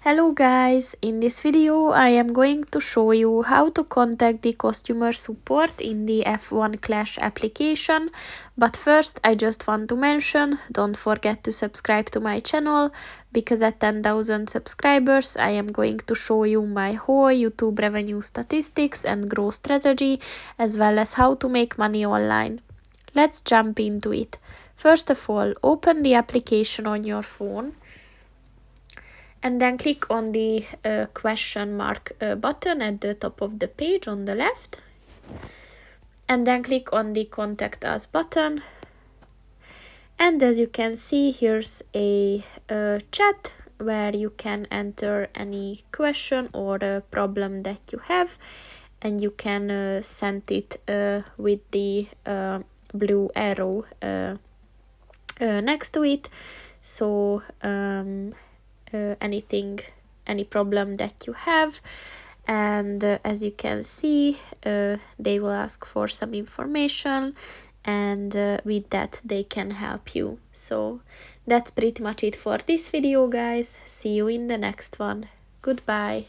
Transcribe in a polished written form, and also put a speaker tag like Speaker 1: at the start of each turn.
Speaker 1: Hello guys, in this video I am going to show you how to contact the customer support in the F1 Clash application. But first I just want to mention, don't forget to subscribe to my channel, because at 10,000 subscribers I am going to show you my whole YouTube revenue statistics and growth strategy, as well as how to make money online. Let's jump into it. First of all, open the application on your phone and then click on the question mark button at the top of the page on the left, and then click on the contact us button. And as you can see, here's a chat where you can enter any question or a problem that you have, and you can send it with the blue arrow next to it. So any problem that you have, and as you can see, they will ask for some information, and with that they can help you. So that's pretty much it for this video, guys. See you in the next one. Goodbye.